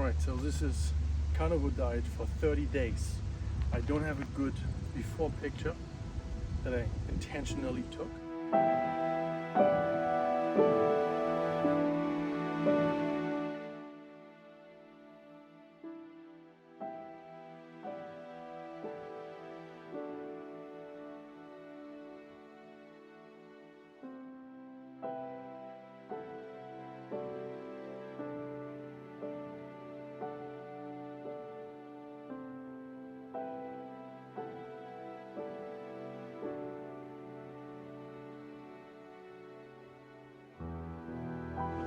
Alright, so this is carnivore diet for 30 days. I don't have a good before picture that I intentionally took.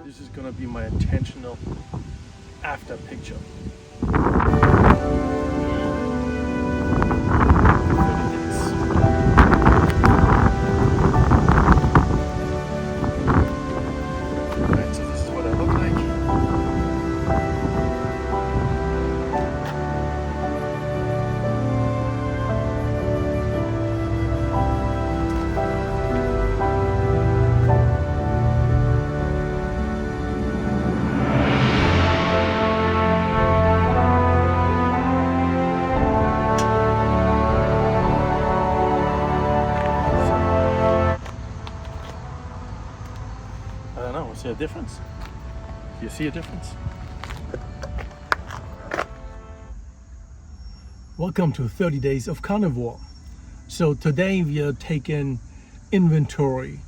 This is gonna be my intentional after picture. Alright, so this is what I look like. I don't know, is there a difference? Do you see a difference? Welcome to 30 Days of Carnivore. So today we are taking inventory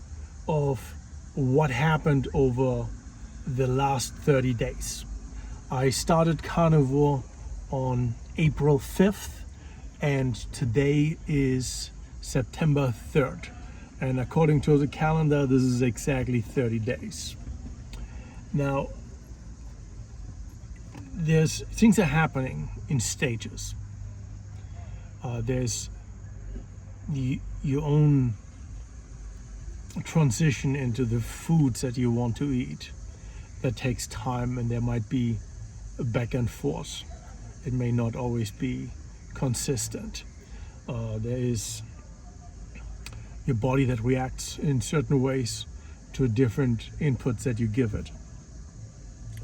of what happened over the last 30 days. I started carnivore on April 5th and today is September 3rd. And according to the calendar, this is exactly 30 days. Now, things are happening in stages. There's your own transition into the foods that you want to eat. That takes time, and there might be a back and forth. It may not always be consistent. There is your body that reacts in certain ways to different inputs that you give it.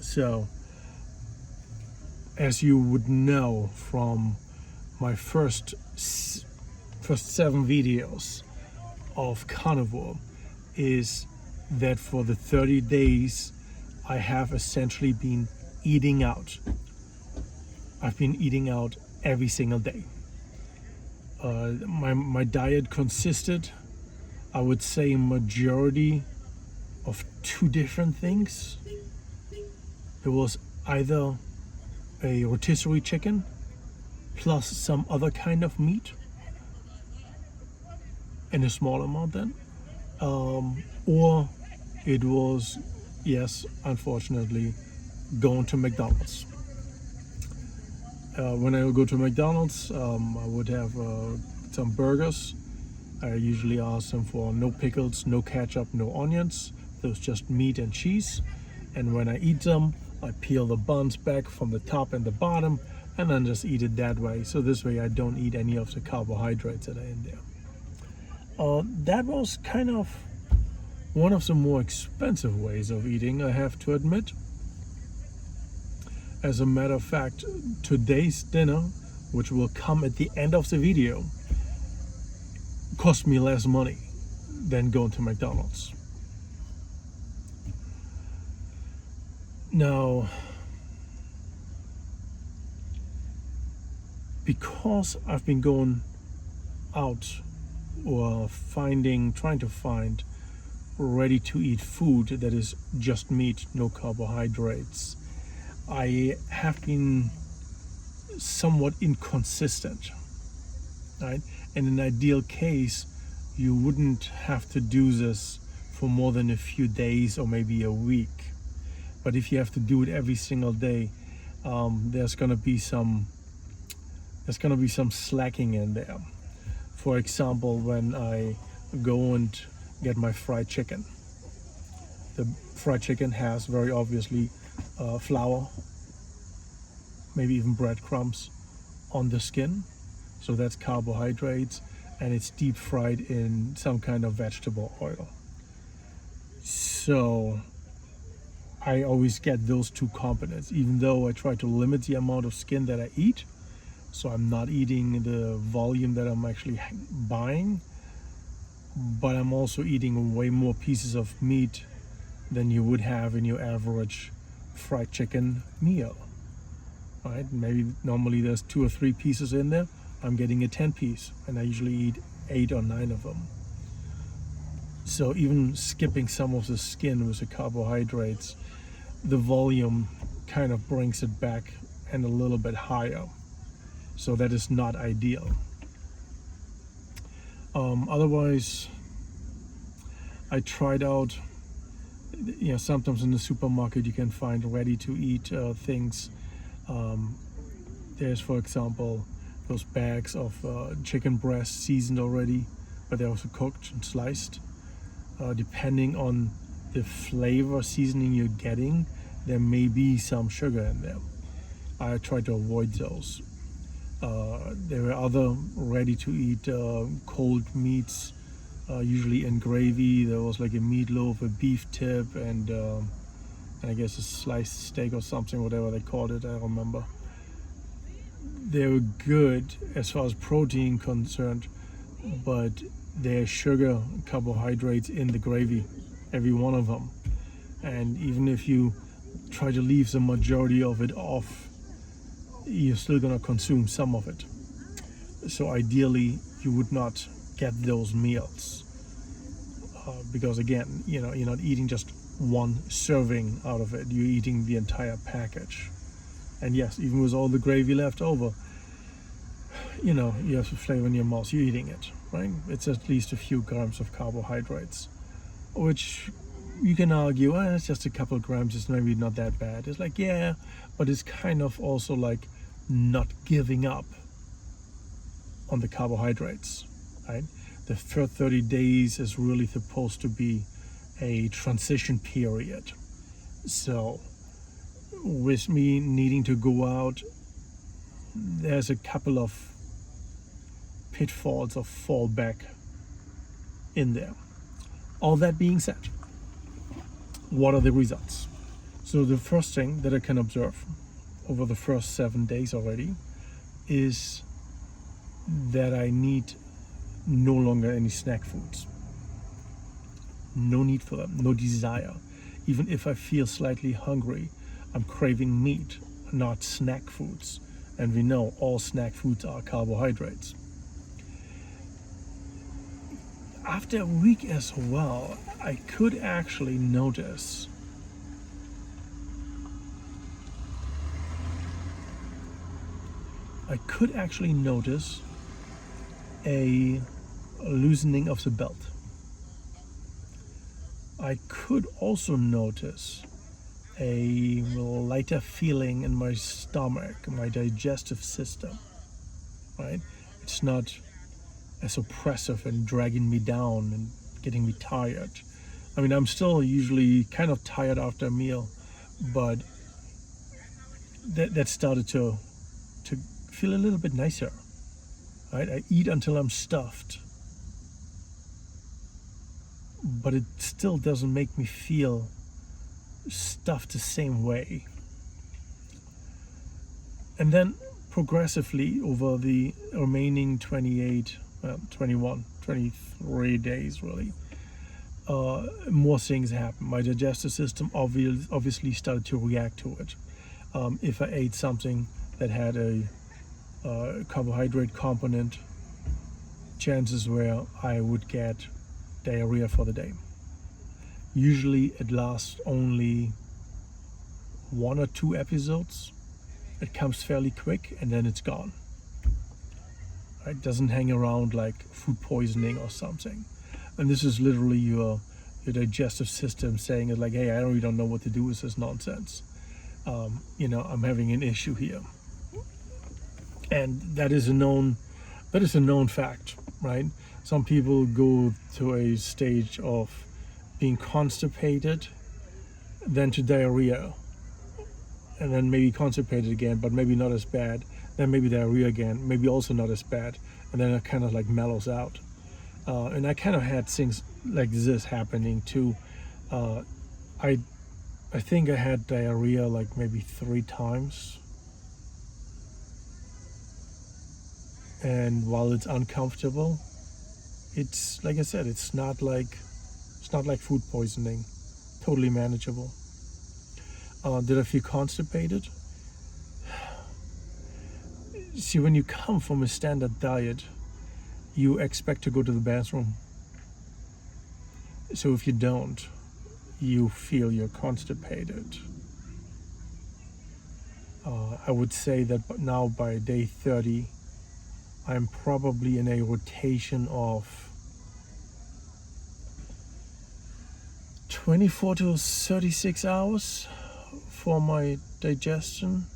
So, as you would know from my first 7 videos of carnivore, is that for the 30 days I have essentially been eating out. I've been eating out every single day. My diet consisted, I would say, majority of 2 different things. There was either a rotisserie chicken plus some other kind of meat in a small amount then, or it was, yes, unfortunately, going to McDonald's. When I would go to McDonald's, I would have some burgers. I usually ask them for no pickles, no ketchup, no onions. There's just meat and cheese. And when I eat them, I peel the buns back from the top and the bottom and then just eat it that way. So this way I don't eat any of the carbohydrates that are in there. That was kind of one of the more expensive ways of eating, I have to admit. As a matter of fact, today's dinner, which will come at the end of the video, cost me less money than going to McDonald's. Now, because I've been going out or trying to find ready-to-eat food that is just meat, no carbohydrates, I have been somewhat inconsistent, right? In an ideal case, you wouldn't have to do this for more than a few days or maybe a week. But if you have to do it every single day, there's gonna be some slacking in there. For example, when I go and get my fried chicken, the fried chicken has very obviously flour, maybe even breadcrumbs on the skin, so that's carbohydrates, and it's deep fried in some kind of vegetable oil. So I always get those two components, even though I try to limit the amount of skin that I eat. So I'm not eating the volume that I'm actually buying, but I'm also eating way more pieces of meat than you would have in your average fried chicken meal. Right? Maybe normally there's 2 or 3 pieces in there. I'm getting a 10 piece, and I usually eat 8 or 9 of them. So even skipping some of the skin with the carbohydrates, the volume kind of brings it back and a little bit higher. So that is not ideal. Otherwise, I tried out, sometimes in the supermarket you can find ready to eat things. There's, for example, those bags of chicken breast seasoned already, but they're also cooked and sliced. Depending on the flavor seasoning you're getting, there may be some sugar in there. I try to avoid those. There were other ready-to-eat cold meats, usually in gravy. There was like a meatloaf, a beef tip, and I guess a sliced steak or something, whatever they called it, I don't remember. They were good as far as protein concerned, but there's sugar, carbohydrates in the gravy, every one of them. And even if you try to leave the majority of it off, you're still gonna consume some of it. So ideally, you would not get those meals because again, you're not eating just one serving out of it. You're eating the entire package. And yes, even with all the gravy left over, you have the flavor in your mouth. You're eating it, right? It's at least a few grams of carbohydrates, which you can argue, it's just a couple of grams, it's maybe not that bad. It's like, yeah, but it's kind of also like not giving up on the carbohydrates, right? The first 30 days is really supposed to be a transition period. So with me needing to go out, there's a couple of pitfalls of fallback in there. All that being said, what are the results? So the first thing that I can observe over the first 7 days already is that I need no longer any snack foods. No need for them, no desire. Even if I feel slightly hungry, I'm craving meat, not snack foods. And we know all snack foods are carbohydrates. After a week as well, I could actually notice a loosening of the belt. I could also notice a lighter feeling in my stomach, my digestive system, right? It's not as oppressive and dragging me down and getting me tired. I mean, I'm still usually kind of tired after a meal, but that started to feel a little bit nicer, right? I eat until I'm stuffed, but it still doesn't make me feel stuffed the same way. And then progressively over the remaining 23 days really, more things happen. My digestive system obviously started to react to it. If I ate something that had a carbohydrate component, chances were I would get diarrhea for the day. Usually it lasts only 1 or 2 episodes. It comes fairly quick and then it's gone. It doesn't hang around like food poisoning or something. And this is literally your digestive system saying it like, hey, I really don't know what to do with this nonsense. I'm having an issue here. And that is a known fact, right? Some people go to a stage of being constipated, then to diarrhea, and then maybe constipated again, but maybe not as bad, then maybe diarrhea again, maybe also not as bad, and then it kind of like mellows out. And I kind of had things like this happening too. I I think I had diarrhea like maybe 3 times. And while it's uncomfortable, it's like I said, it's not like food poisoning. Totally manageable. Did I feel constipated? See, when you come from a standard diet, you expect to go to the bathroom. So if you don't, you feel you're constipated. I would say that now by day 30, I'm probably in a rotation of 24 to 36 hours for my digestion.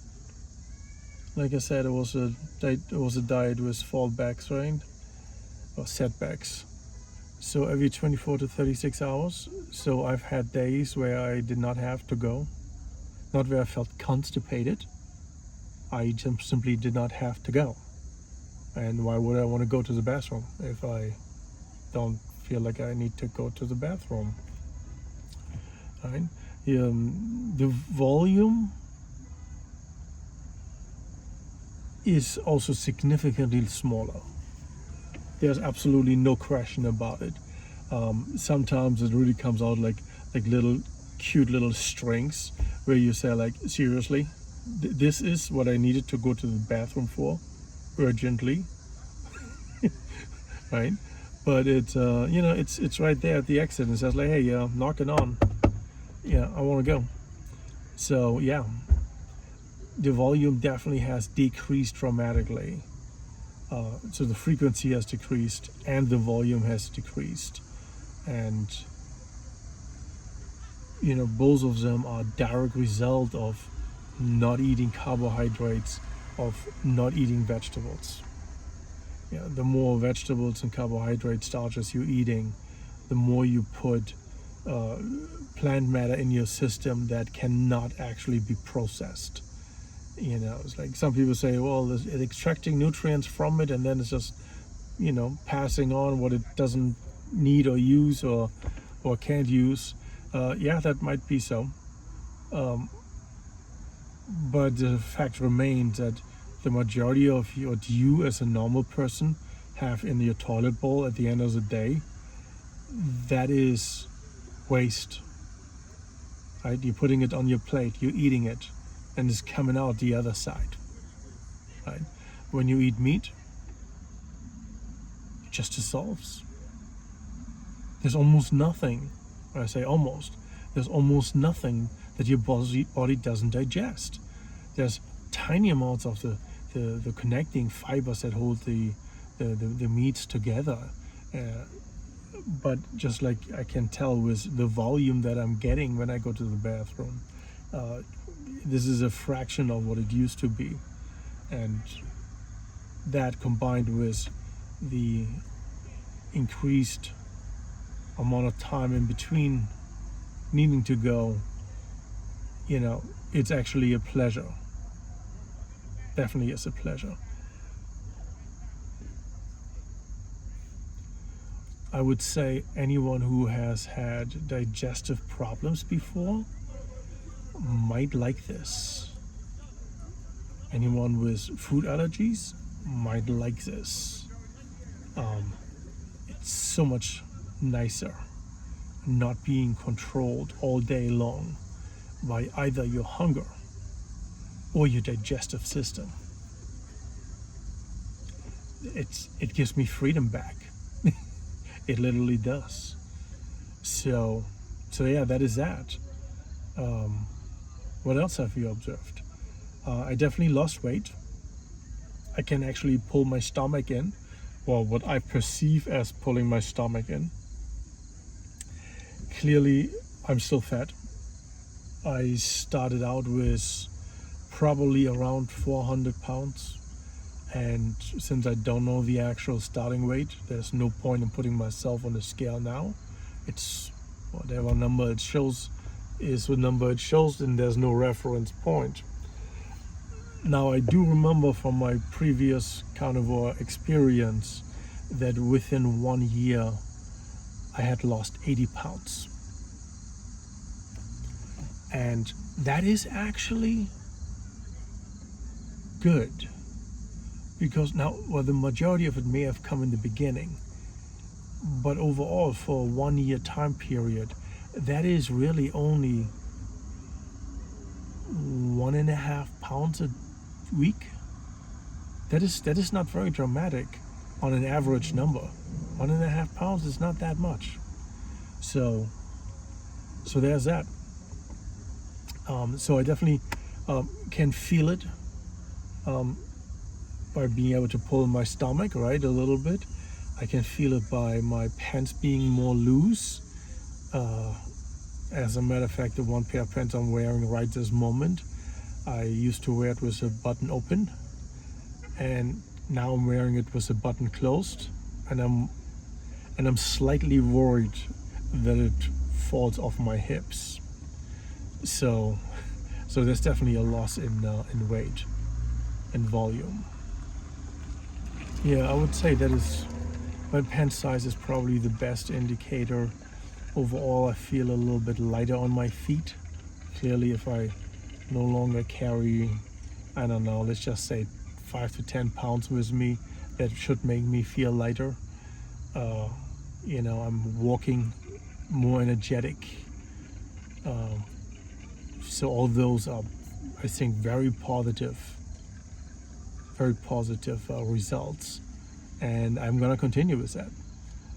Like I said, it was a diet with fallbacks, right? Or setbacks. So every 24 to 36 hours. So I've had days where I did not have to go. Not where I felt constipated. I just simply did not have to go. And why would I want to go to the bathroom if I don't feel like I need to go to the bathroom? Right? The volume is also significantly smaller. There's absolutely no question about it. Sometimes it really comes out like little cute little strings where you say like, seriously, this is what I needed to go to the bathroom for urgently. Right? But it's it's right there at the exit and it says like, hey, knock it on. Yeah, I want to go. So yeah, the volume definitely has decreased dramatically. So the frequency has decreased and the volume has decreased. And both of them are direct result of not eating carbohydrates, of not eating vegetables. The more vegetables and carbohydrate starches you're eating, the more you put plant matter in your system that cannot actually be processed. It's like some people say, well, it's extracting nutrients from it and then it's just, passing on what it doesn't need or use or can't use. Yeah, that might be so. But the fact remains that the majority of what you as a normal person have in your toilet bowl at the end of the day, that is waste. Right? You're putting it on your plate, you're eating it, and it's coming out the other side. Right? When you eat meat, it just dissolves. There's almost nothing, when I say almost, there's almost nothing that your body doesn't digest. There's tiny amounts of the connecting fibers that hold the meats together. But just like I can tell with the volume that I'm getting when I go to the bathroom, this is a fraction of what it used to be. And that combined with the increased amount of time in between needing to go, it's actually a pleasure. Definitely is a pleasure. I would say anyone who has had digestive problems before might like this. Anyone with food allergies might like this. It's so much nicer not being controlled all day long by either your hunger or your digestive system. It gives me freedom back. It literally does. So yeah, that is that. What else have you observed? I definitely lost weight. I can actually pull my stomach in, well, what I perceive as pulling my stomach in. Clearly, I'm still fat. I started out with probably around 400 pounds. And since I don't know the actual starting weight, there's no point in putting myself on the scale now. It's whatever number it shows is the number it shows, and there's no reference point. Now, I do remember from my previous carnivore experience that within 1 year, I had lost 80 pounds. And that is actually good, because now, well, the majority of it may have come in the beginning, but overall for a 1 year time period, that is really only 1.5 pounds a week. That is not very dramatic on an average number. 1.5 pounds is not that much. So there's that. So I definitely can feel it by being able to pull my stomach, right, a little bit. I can feel it by my pants being more loose. As a matter of fact, the one pair of pants I'm wearing right this moment, I used to wear it with a button open, and now I'm wearing it with a button closed, and I'm slightly worried that it falls off my hips. So there's definitely a loss in weight and volume. Yeah, I would say that is, my pant size is probably the best indicator. Overall, I feel a little bit lighter on my feet. Clearly, if I no longer carry, I don't know, let's just say 5 to 10 pounds with me, that should make me feel lighter. I'm walking more energetic. So all those are, I think, very positive results. And I'm gonna continue with that.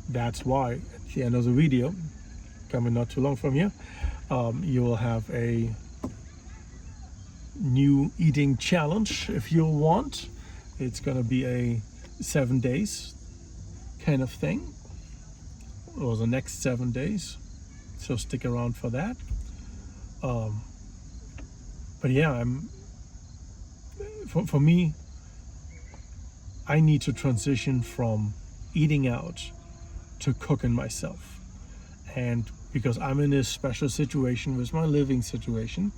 That's why at the end of the video, coming not too long from here, you will have a new eating challenge if you want. It's gonna be a 7 days kind of thing, or the next 7 days. So stick around for that. But yeah, for me, I need to transition from eating out to cooking myself. And because I'm in this special situation with my living situation,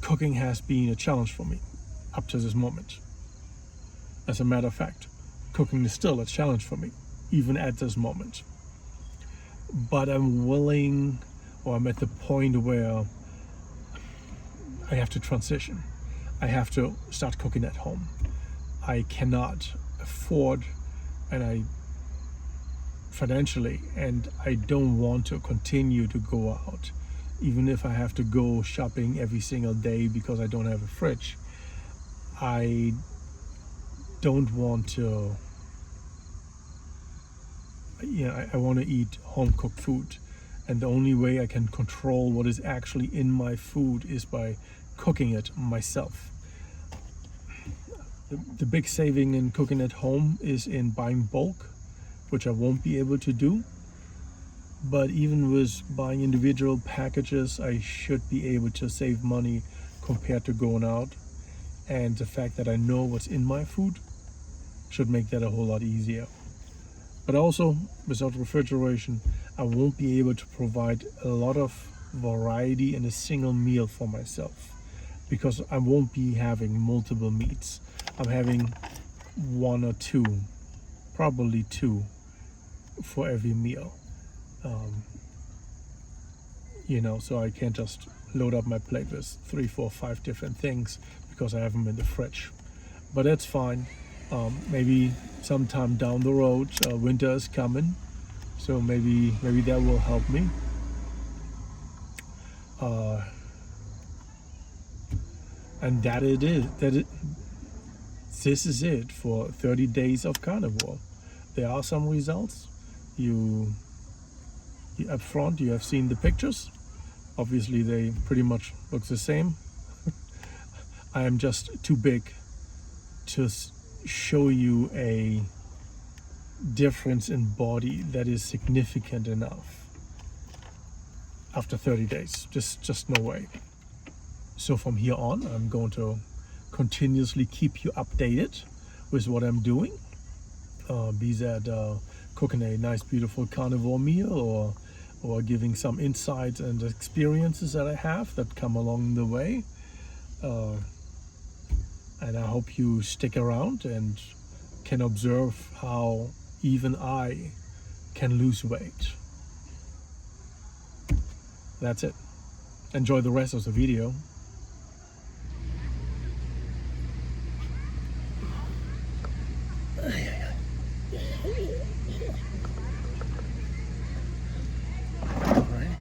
cooking has been a challenge for me up to this moment. As a matter of fact, cooking is still a challenge for me, even at this moment. But I'm willing, or I'm at the point where I have to transition. I have to start cooking at home. I cannot afford, financially, and I don't want to continue to go out. Even if I have to go shopping every single day because I don't have a fridge, I don't want to. I want to eat home-cooked food, and the only way I can control what is actually in my food is by cooking it myself. The big saving in cooking at home is in buying bulk, which I won't be able to do. But even with buying individual packages, I should be able to save money compared to going out. And the fact that I know what's in my food should make that a whole lot easier. But also, without refrigeration, I won't be able to provide a lot of variety in a single meal for myself, because I won't be having multiple meats. I'm having 1 or 2, probably 2 for every meal. So I can't just load up my plate with 3, 4, 5 different things because I have them in the fridge. But that's fine. Maybe sometime down the road, winter is coming, so maybe that will help me. And this is it for 30 days of Carnivore. There are some results. You up front, you have seen the pictures. Obviously, they pretty much look the same. I am just too big to show you a difference in body that is significant enough after 30 days. Just no way. So from here on, I'm going to continuously keep you updated with what I'm doing. Be that cooking a nice, beautiful carnivore meal, or giving some insights and experiences that I have that come along the way. And I hope you stick around and can observe how even I can lose weight. That's it. Enjoy the rest of the video.